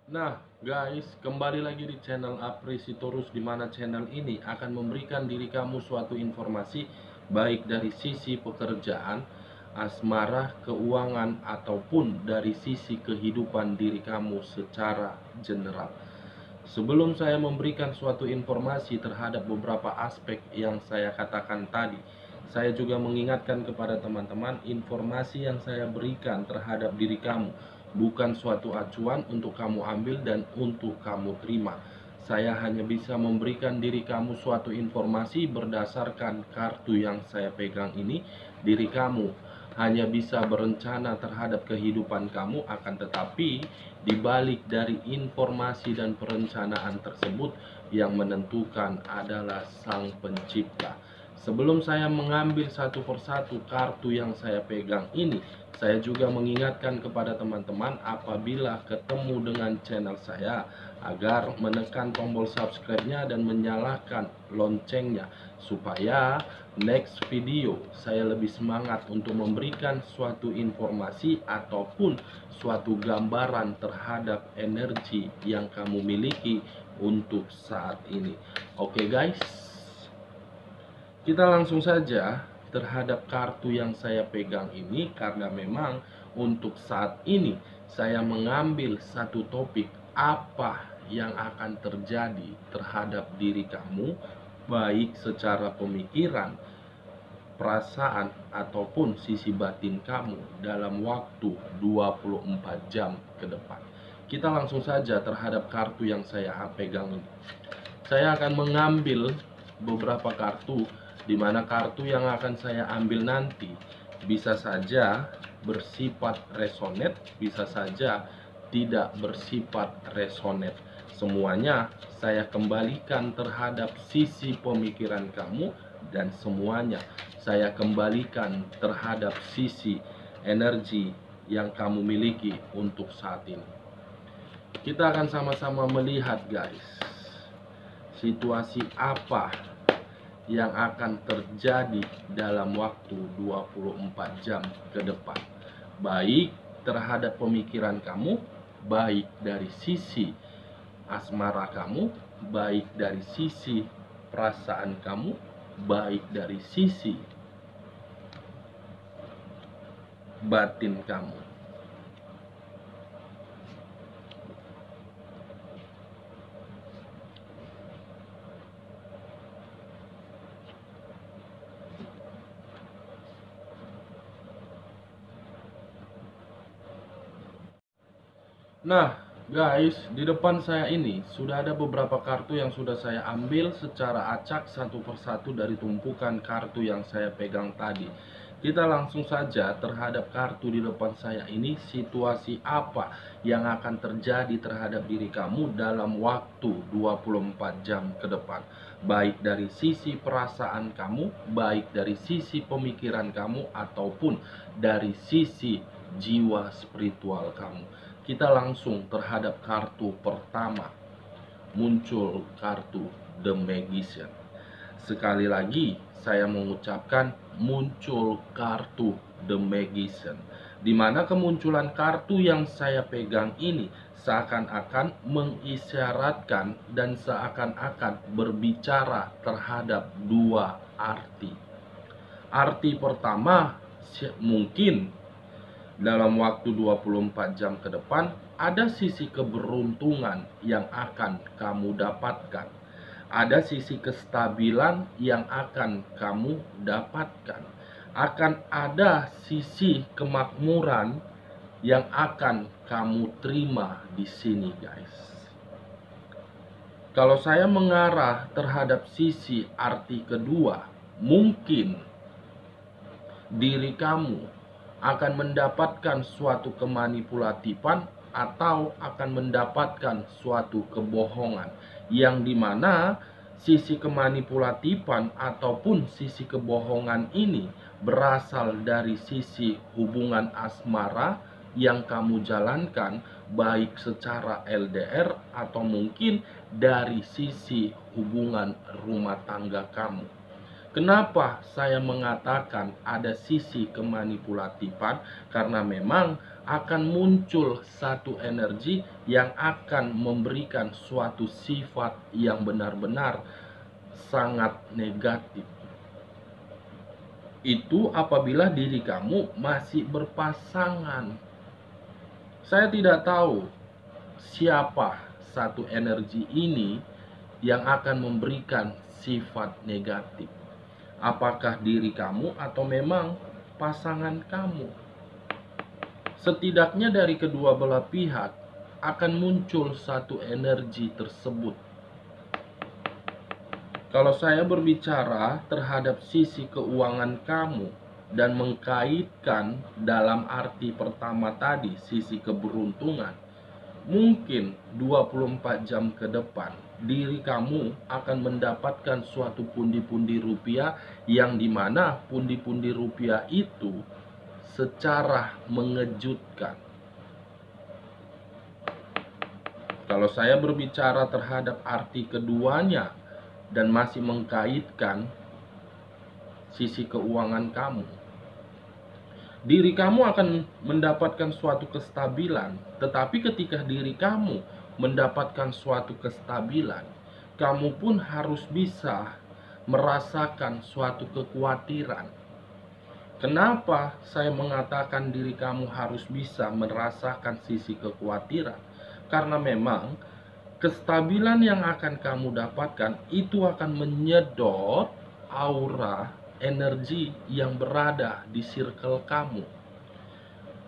Nah, guys, kembali lagi di channel Apresitorus, di mana channel ini akan memberikan diri kamu suatu informasi baik dari sisi pekerjaan, asmara, keuangan, ataupun dari sisi kehidupan diri kamu secara general. Sebelum saya memberikan suatu informasi terhadap beberapa aspek yang saya katakan tadi, saya juga mengingatkan kepada teman-teman, informasi yang saya berikan terhadap diri kamu bukan suatu acuan untuk kamu ambil dan untuk kamu terima. Saya hanya bisa memberikan diri kamu suatu informasi berdasarkan kartu yang saya pegang ini. Diri kamu hanya bisa berencana terhadap kehidupan kamu, akan tetapi di balik dari informasi dan perencanaan tersebut, yang menentukan adalah Sang Pencipta. Sebelum saya mengambil satu persatu kartu yang saya pegang ini, saya juga mengingatkan kepada teman-teman apabila ketemu dengan channel saya agar menekan tombol subscribe-nya dan menyalakan loncengnya supaya next video saya lebih semangat untuk memberikan suatu informasi ataupun suatu gambaran terhadap energi yang kamu miliki untuk saat ini. Oke guys, kita langsung saja terhadap kartu yang saya pegang ini, karena memang untuk saat ini saya mengambil satu topik apa yang akan terjadi terhadap diri kamu baik secara pemikiran, perasaan, ataupun sisi batin kamu dalam waktu 24 jam ke depan. Kita langsung saja terhadap kartu yang saya pegang ini. Saya akan mengambil beberapa kartu, di mana kartu yang akan saya ambil nanti bisa saja bersifat resonate, bisa saja tidak bersifat resonate. Semuanya saya kembalikan terhadap sisi pemikiran kamu, dan semuanya saya kembalikan terhadap sisi energi yang kamu miliki untuk saat ini. Kita akan sama-sama melihat guys, situasi apa yang akan terjadi dalam waktu 24 jam ke depan, baik terhadap pemikiran kamu, baik dari sisi asmara kamu, baik dari sisi perasaan kamu, baik dari sisi batin kamu. Nah, guys, di depan saya ini sudah ada beberapa kartu yang sudah saya ambil secara acak satu persatu dari tumpukan kartu yang saya pegang tadi. Kita langsung saja terhadap kartu di depan saya ini, situasi apa yang akan terjadi terhadap diri kamu dalam waktu 24 jam ke depan. Baik dari sisi perasaan kamu, baik dari sisi pemikiran kamu, ataupun dari sisi jiwa spiritual kamu. Kita langsung terhadap kartu pertama. Muncul kartu The Magician. Sekali lagi saya mengucapkan muncul kartu The Magician, di mana kemunculan kartu yang saya pegang ini seakan-akan mengisyaratkan dan seakan-akan berbicara terhadap dua arti. Arti pertama, mungkin dalam waktu 24 jam ke depan ada sisi keberuntungan yang akan kamu dapatkan. Ada sisi kestabilan yang akan kamu dapatkan. Akan ada sisi kemakmuran yang akan kamu terima di sini, guys. Kalau saya mengarah terhadap sisi arti kedua, mungkin diri kamu akan mendapatkan suatu kemanipulatifan atau akan mendapatkan suatu kebohongan, yang dimana sisi kemanipulatifan ataupun sisi kebohongan ini berasal dari sisi hubungan asmara yang kamu jalankan, baik secara LDR atau mungkin dari sisi hubungan rumah tangga kamu. Kenapa saya mengatakan ada sisi kemanipulatifan? Karena memang akan muncul satu energi yang akan memberikan suatu sifat yang benar-benar sangat negatif. Itu apabila diri kamu masih berpasangan. Saya tidak tahu siapa satu energi ini yang akan memberikan sifat negatif. Apakah diri kamu atau memang pasangan kamu? Setidaknya dari kedua belah pihak akan muncul satu energi tersebut. Kalau saya berbicara terhadap sisi keuangan kamu dan mengkaitkan dalam arti pertama tadi, sisi keberuntungan, mungkin 24 jam ke depan diri kamu akan mendapatkan suatu pundi-pundi rupiah yang dimana pundi-pundi rupiah itu secara mengejutkan. Kalau saya berbicara terhadap arti keduanya dan masih mengkaitkan sisi keuangan kamu, diri kamu akan mendapatkan suatu kestabilan. Tetapi ketika diri kamu mendapatkan suatu kestabilan, kamu pun harus bisa merasakan suatu kekhawatiran. Kenapa saya mengatakan diri kamu harus bisa merasakan sisi kekhawatiran? Karena memang kestabilan yang akan kamu dapatkan itu akan menyedot aura energi yang berada di circle kamu.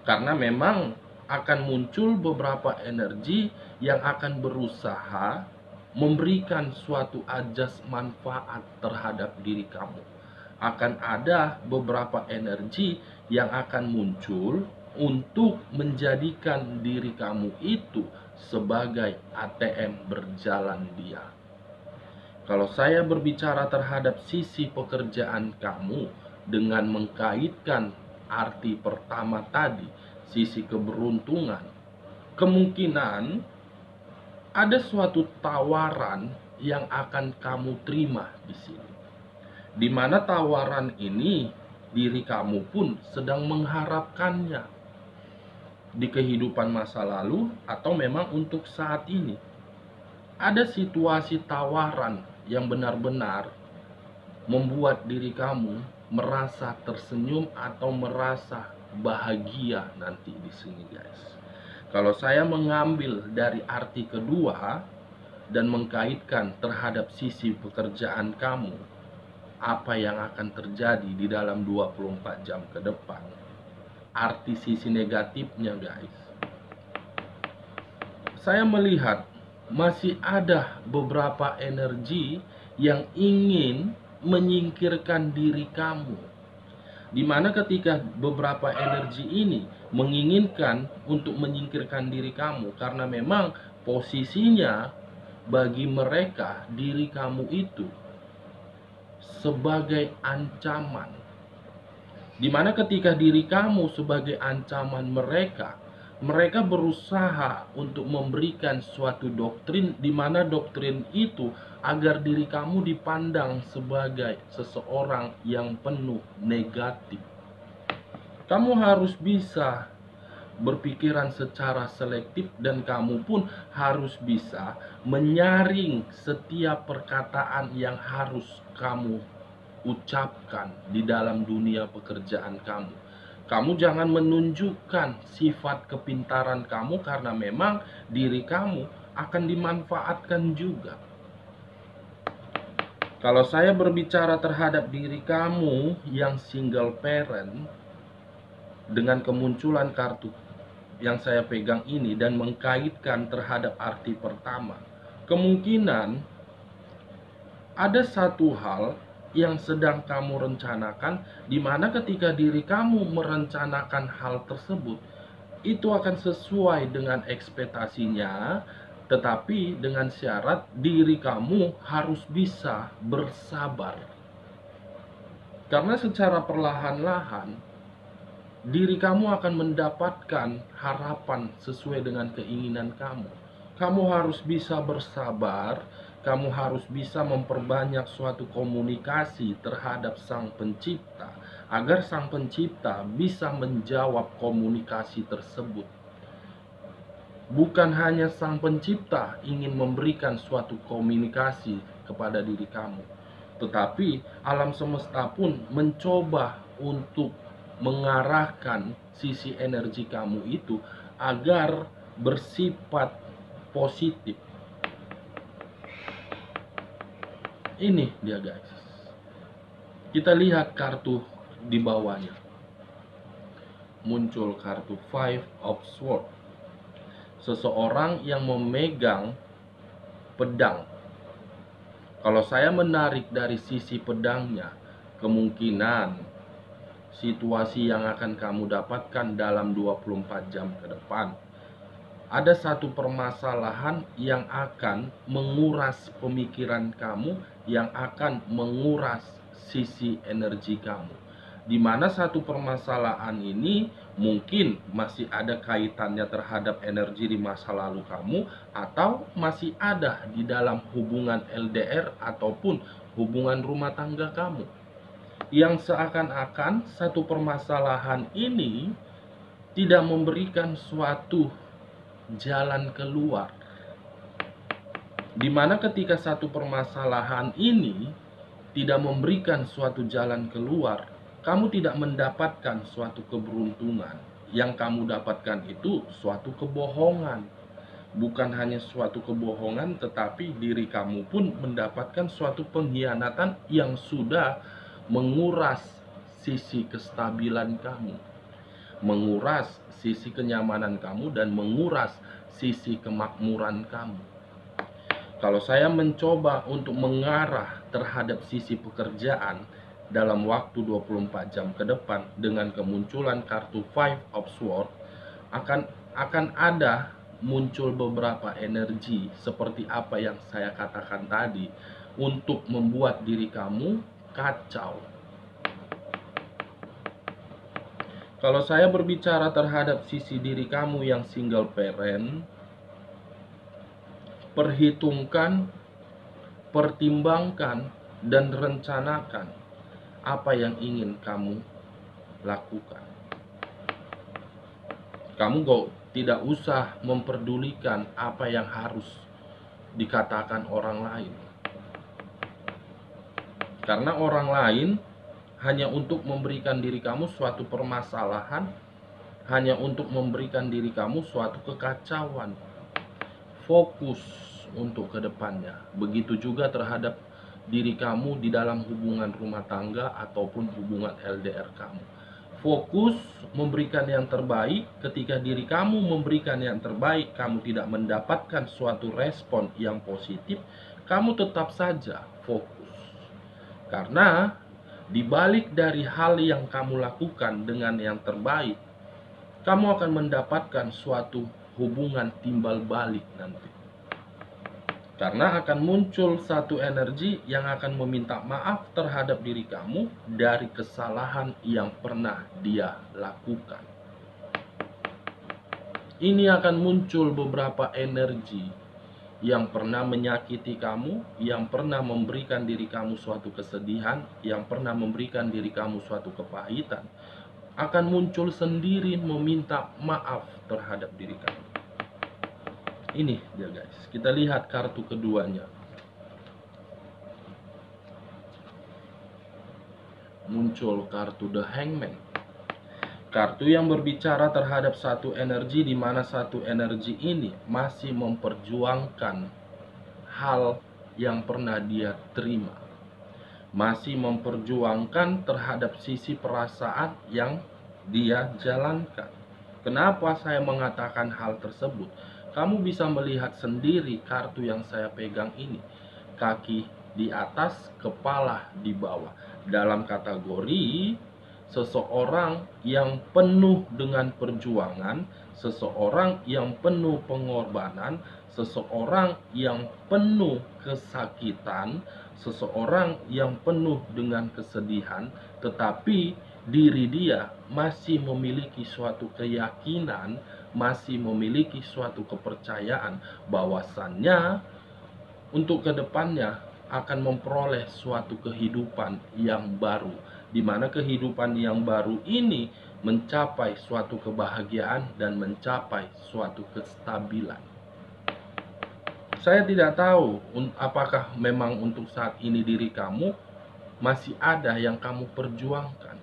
Karena memang akan muncul beberapa energi yang akan berusaha memberikan suatu ajas manfaat terhadap diri kamu. Akan ada beberapa energi yang akan muncul untuk menjadikan diri kamu itu sebagai ATM berjalan dia. Kalau saya berbicara terhadap sisi pekerjaan kamu dengan mengkaitkan arti pertama tadi, sisi keberuntungan, kemungkinan ada suatu tawaran yang akan kamu terima di sini. Di mana tawaran ini diri kamu pun sedang mengharapkannya di kehidupan masa lalu atau memang untuk saat ini. Ada situasi tawaran yang benar-benar membuat diri kamu merasa tersenyum atau merasa bahagia nanti di sini, guys. Kalau saya mengambil dari arti kedua dan mengkaitkan terhadap sisi pekerjaan kamu, apa yang akan terjadi di dalam 24 jam ke depan, arti sisi negatifnya, guys, saya melihat masih ada beberapa energi yang ingin menyingkirkan diri kamu. Dimana ketika beberapa energi ini menginginkan untuk menyingkirkan diri kamu, karena memang posisinya bagi mereka diri kamu itu sebagai ancaman. Dimana ketika diri kamu sebagai ancaman mereka, mereka berusaha untuk memberikan suatu doktrin, di mana doktrin itu agar diri kamu dipandang sebagai seseorang yang penuh negatif. Kamu harus bisa berpikiran secara selektif dan kamu pun harus bisa menyaring setiap perkataan yang harus kamu ucapkan di dalam dunia pekerjaan kamu. Kamu jangan menunjukkan sifat kepintaran kamu karena memang diri kamu akan dimanfaatkan juga. Kalau saya berbicara terhadap diri kamu yang single parent dengan kemunculan kartu yang saya pegang ini dan mengkaitkan terhadap arti pertama, kemungkinan ada satu hal yang sedang kamu rencanakan, di mana ketika diri kamu merencanakan hal tersebut, itu akan sesuai dengan ekspektasinya, tetapi dengan syarat diri kamu harus bisa bersabar. Karena secara perlahan-lahan, diri kamu akan mendapatkan harapan sesuai dengan keinginan kamu. Kamu harus bisa bersabar kamu harus bisa memperbanyak suatu komunikasi terhadap Sang Pencipta, agar Sang Pencipta bisa menjawab komunikasi tersebut. Bukan hanya Sang Pencipta ingin memberikan suatu komunikasi kepada diri kamu, tetapi alam semesta pun mencoba untuk mengarahkan sisi energi kamu itu agar bersifat positif. Ini dia guys. Kita lihat kartu di bawahnya. Muncul kartu Five of Swords. Seseorang yang memegang pedang. Kalau saya menarik dari sisi pedangnya, kemungkinan situasi yang akan kamu dapatkan dalam 24 jam ke depan, ada satu permasalahan yang akan menguras pemikiran kamu, yang akan menguras sisi energi kamu. Di mana satu permasalahan ini mungkin masih ada kaitannya terhadap energi di masa lalu kamu, atau masih ada di dalam hubungan LDR ataupun hubungan rumah tangga kamu, yang seakan-akan satu permasalahan ini tidak memberikan suatu jalan keluar. Dimana ketika satu permasalahan ini tidak memberikan suatu jalan keluar, kamu tidak mendapatkan suatu keberuntungan. Yang kamu dapatkan itu suatu kebohongan. Bukan hanya suatu kebohongan, tetapi diri kamu pun mendapatkan suatu pengkhianatan yang sudah menguras sisi kestabilan kamu, menguras sisi kenyamanan kamu, dan menguras sisi kemakmuran kamu. Kalau saya mencoba untuk mengarah terhadap sisi pekerjaan dalam waktu 24 jam ke depan dengan kemunculan kartu Five of Swords, akan ada muncul beberapa energi seperti apa yang saya katakan tadi, untuk membuat diri kamu kacau. Kalau saya berbicara terhadap sisi diri kamu yang single parent, perhitungkan, pertimbangkan, dan rencanakan apa yang ingin kamu lakukan. Kamu tidak usah memperdulikan apa yang harus dikatakan orang lain, karena orang lain hanya untuk memberikan diri kamu suatu permasalahan, hanya untuk memberikan diri kamu suatu kekacauan. Fokus untuk kedepannya. Begitu juga terhadap diri kamu di dalam hubungan rumah tangga ataupun hubungan LDR kamu. Fokus memberikan yang terbaik. Ketika diri kamu memberikan yang terbaik, kamu tidak mendapatkan suatu respon yang positif, kamu tetap saja fokus. Karena dibalik dari hal yang kamu lakukan dengan yang terbaik, kamu akan mendapatkan suatu hubungan timbal balik nanti. Karena akan muncul satu energi yang akan meminta maaf terhadap diri kamu dari kesalahan yang pernah dia lakukan. Ini akan muncul beberapa energi yang pernah menyakiti kamu, yang pernah memberikan diri kamu suatu kesedihan, yang pernah memberikan diri kamu suatu kepahitan, akan muncul sendiri meminta maaf terhadap diri kamu. Ini dia guys, kita lihat kartu keduanya. Muncul kartu The Hangman. Kartu yang berbicara terhadap satu energi, di mana satu energi ini masih memperjuangkan hal yang pernah dia terima, masih memperjuangkan terhadap sisi perasaan yang dia jalankan. Kenapa saya mengatakan hal tersebut? Kamu bisa melihat sendiri kartu yang saya pegang ini. Kaki di atas, kepala di bawah. Dalam kategori seseorang yang penuh dengan perjuangan, seseorang yang penuh pengorbanan, seseorang yang penuh kesakitan, seseorang yang penuh dengan kesedihan, tetapi diri dia masih memiliki suatu keyakinan, masih memiliki suatu kepercayaan bahwasannya untuk kedepannya akan memperoleh suatu kehidupan yang baru, di mana kehidupan yang baru ini mencapai suatu kebahagiaan dan mencapai suatu kestabilan. Saya tidak tahu apakah memang untuk saat ini diri kamu masih ada yang kamu perjuangkan.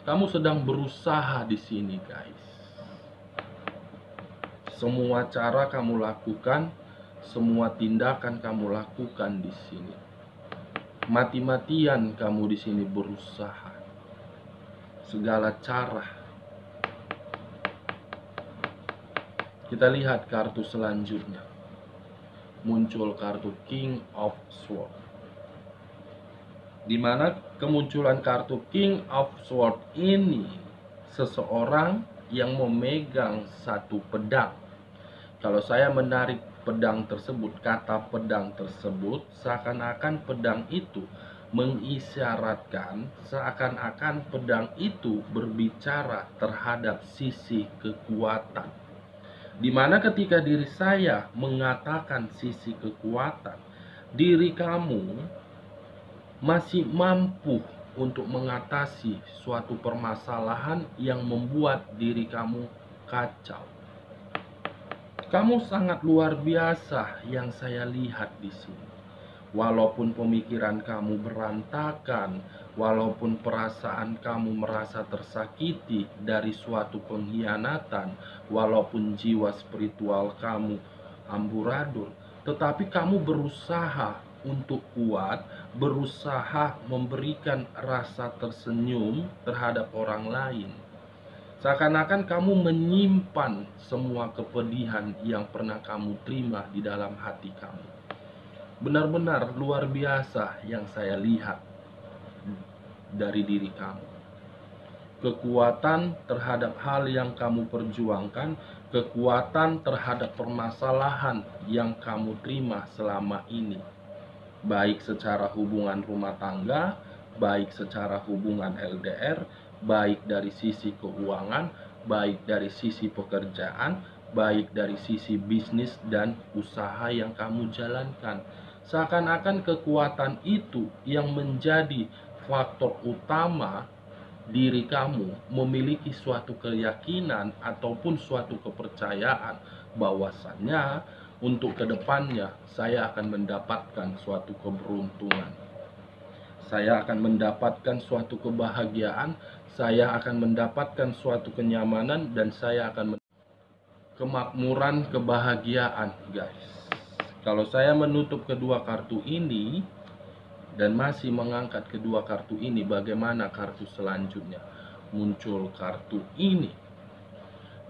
Kamu sedang berusaha di sini, guys. Semua cara kamu lakukan, semua tindakan kamu lakukan di sini. Mati-matian kamu di sini berusaha. Segala cara. Kita lihat kartu selanjutnya. Muncul kartu King of Swords. Di mana kemunculan kartu King of Swords ini seseorang yang memegang satu pedang. Kalau saya menarik pedang tersebut, kata pedang tersebut, seakan-akan pedang itu mengisyaratkan, seakan-akan pedang itu berbicara terhadap sisi kekuatan. Dimana ketika diri saya mengatakan sisi kekuatan, diri kamu masih mampu untuk mengatasi suatu permasalahan yang membuat diri kamu kacau. Kamu sangat luar biasa yang saya lihat di sini. Walaupun pemikiran kamu berantakan, walaupun perasaan kamu merasa tersakiti dari suatu pengkhianatan, walaupun jiwa spiritual kamu amburadul, tetapi kamu berusaha untuk kuat, berusaha memberikan rasa tersenyum terhadap orang lain. Seakan-akan kamu menyimpan semua kepedihan yang pernah kamu terima di dalam hati kamu. Benar-benar luar biasa yang saya lihat dari diri kamu. Kekuatan terhadap hal yang kamu perjuangkan, kekuatan terhadap permasalahan yang kamu terima selama ini. Baik secara hubungan rumah tangga, baik secara hubungan LDR, baik dari sisi keuangan, baik dari sisi pekerjaan, baik dari sisi bisnis dan usaha yang kamu jalankan. Seakan-akan kekuatan itu yang menjadi faktor utama diri kamu memiliki suatu keyakinan ataupun suatu kepercayaan bahwasannya untuk kedepannya saya akan mendapatkan suatu keberuntungan. Saya akan mendapatkan suatu kebahagiaan, saya akan mendapatkan suatu kenyamanan, dan saya akan kemakmuran, kebahagiaan, guys. Kalau saya menutup kedua kartu ini dan masih mengangkat kedua kartu ini, bagaimana kartu selanjutnya? Muncul kartu ini,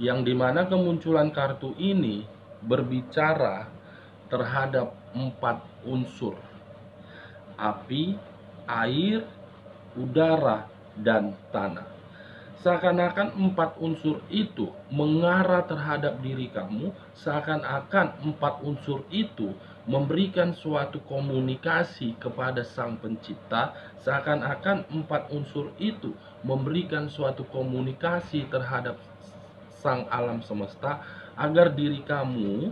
yang dimana kemunculan kartu ini berbicara terhadap 4 unsur: api, air, udara, dan tanah. Seakan-akan 4 unsur itu mengarah terhadap diri kamu, seakan-akan 4 unsur itu memberikan suatu komunikasi kepada Sang Pencipta, seakan-akan 4 unsur itu memberikan suatu komunikasi terhadap Sang Alam Semesta agar diri kamu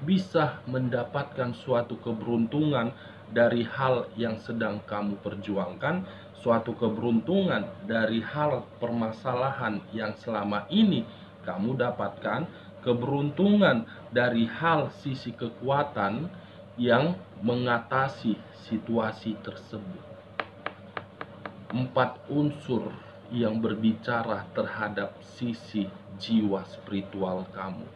bisa mendapatkan suatu keberuntungan dari hal yang sedang kamu perjuangkan, suatu keberuntungan dari hal permasalahan yang selama ini kamu dapatkan, keberuntungan dari hal sisi kekuatan yang mengatasi situasi tersebut. 4 unsur yang berbicara terhadap sisi jiwa spiritual kamu.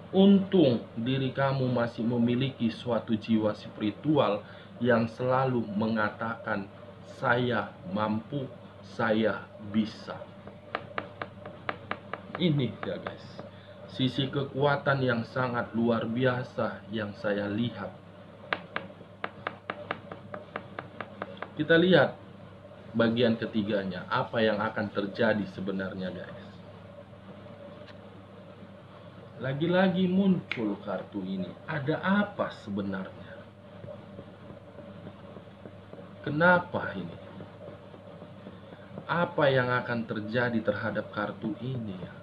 Untung diri kamu masih memiliki suatu jiwa spiritual yang selalu mengatakan, saya mampu, saya bisa. Ini ya guys, sisi kekuatan yang sangat luar biasa yang saya lihat. Kita lihat bagian ketiganya, apa yang akan terjadi sebenarnya guys. Lagi-lagi muncul kartu ini. Ada apa sebenarnya? Kenapa ini? Apa yang akan terjadi terhadap kartu ini ya?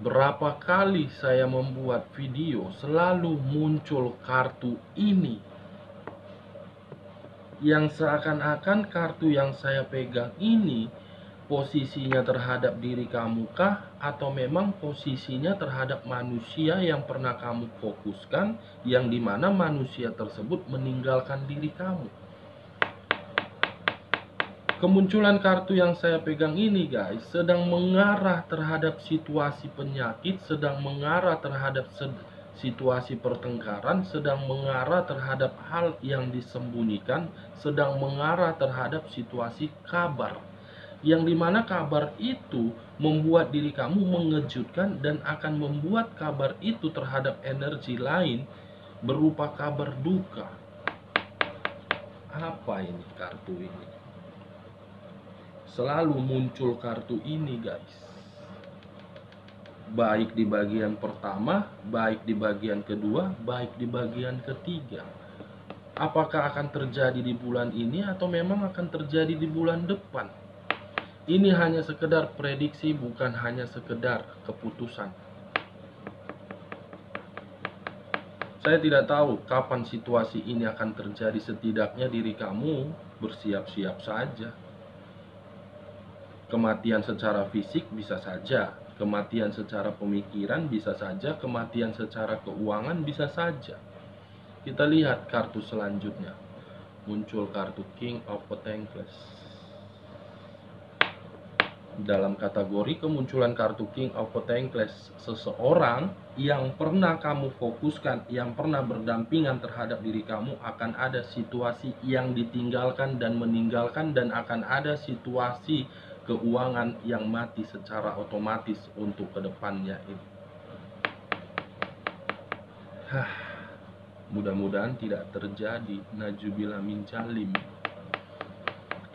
Berapa kali saya membuat video, selalu muncul kartu ini. Yang seakan-akan kartu yang saya pegang ini posisinya terhadap diri kamu kah? Atau memang posisinya terhadap manusia yang pernah kamu fokuskan, yang dimana manusia tersebut meninggalkan diri kamu? Kemunculan kartu yang saya pegang ini guys, sedang mengarah terhadap situasi penyakit, sedang mengarah terhadap situasi pertengkaran, sedang mengarah terhadap hal yang disembunyikan, sedang mengarah terhadap situasi kabar. Yang dimana kabar itu membuat diri kamu mengejutkan dan akan membuat kabar itu terhadap energi lain berupa kabar duka. Apa ini kartu ini? Selalu muncul kartu ini guys, baik di bagian pertama, baik di bagian kedua, baik di bagian ketiga. Apakah akan terjadi di bulan ini atau memang akan terjadi di bulan depan? Ini hanya sekedar prediksi, bukan hanya sekedar keputusan. Saya tidak tahu kapan situasi ini akan terjadi, setidaknya diri kamu bersiap-siap saja. Kematian secara fisik bisa saja, kematian secara pemikiran bisa saja, kematian secara keuangan bisa saja. Kita lihat kartu selanjutnya. Muncul kartu King of Pentacles. Dalam kategori kemunculan kartu King of Pentacles, seseorang yang pernah kamu fokuskan, yang pernah berdampingan terhadap diri kamu, akan ada situasi yang ditinggalkan dan meninggalkan, dan akan ada situasi keuangan yang mati secara otomatis untuk kedepannya ini. Mudah-mudahan tidak terjadi. Najubillah min jalim.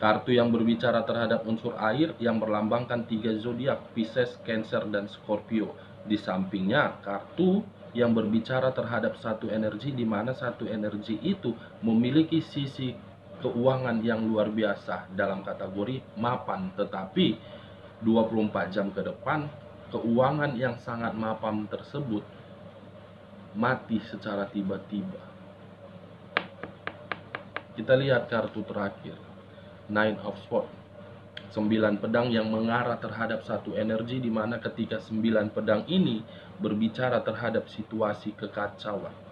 Kartu yang berbicara terhadap unsur air yang berlambangkan 3 zodiak, Pisces, Cancer, dan Scorpio. Di sampingnya kartu yang berbicara terhadap satu energi, di mana satu energi itu memiliki sisi keuangan yang luar biasa dalam kategori mapan, tetapi 24 jam ke depan keuangan yang sangat mapan tersebut mati secara tiba-tiba. Kita lihat kartu terakhir, Nine of Swords, 9 pedang yang mengarah terhadap satu energi, di mana ketika 9 pedang ini berbicara terhadap situasi kekacauan.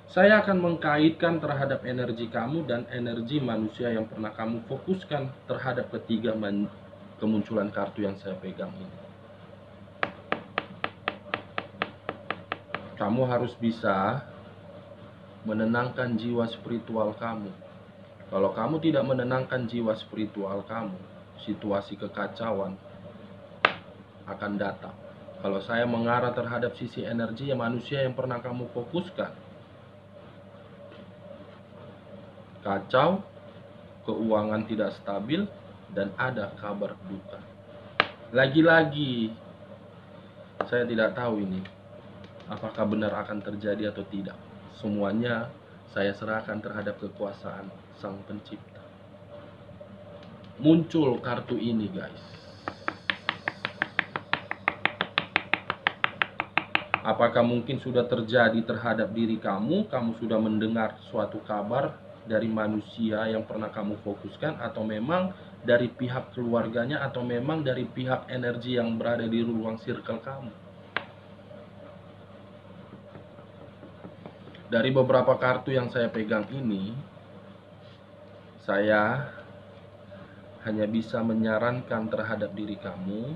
Saya akan mengkaitkan terhadap energi kamu dan energi manusia yang pernah kamu fokuskan terhadap ketiga kemunculan kartu yang saya pegang ini. Kamu harus bisa menenangkan jiwa spiritual kamu. Kalau kamu tidak menenangkan jiwa spiritual kamu, situasi kekacauan akan datang. Kalau saya mengarah terhadap sisi energi yang manusia yang pernah kamu fokuskan, kacau, keuangan tidak stabil, dan ada kabar duka. Lagi-lagi, saya tidak tahu ini apakah benar akan terjadi atau tidak. Semuanya saya serahkan terhadap kekuasaan Sang Pencipta. Muncul kartu ini guys. Apakah mungkin sudah terjadi terhadap diri kamu? Kamu sudah mendengar suatu kabar dari manusia yang pernah kamu fokuskan, atau memang dari pihak keluarganya, atau memang dari pihak energi yang berada di ruang circle kamu. Dari beberapa kartu yang saya pegang ini, saya hanya bisa menyarankan terhadap diri kamu.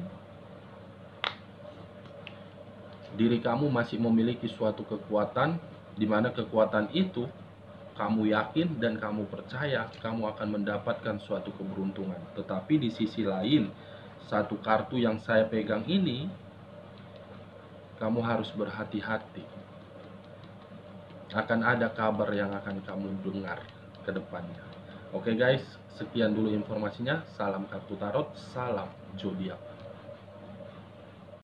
Diri kamu masih memiliki suatu kekuatan, di mana kekuatan itu kamu yakin dan kamu percaya kamu akan mendapatkan suatu keberuntungan. Tetapi di sisi lain, satu kartu yang saya pegang ini, kamu harus berhati-hati. Akan ada kabar yang akan kamu dengar ke depannya. Oke guys, sekian dulu informasinya. Salam kartu tarot, salam zodiak.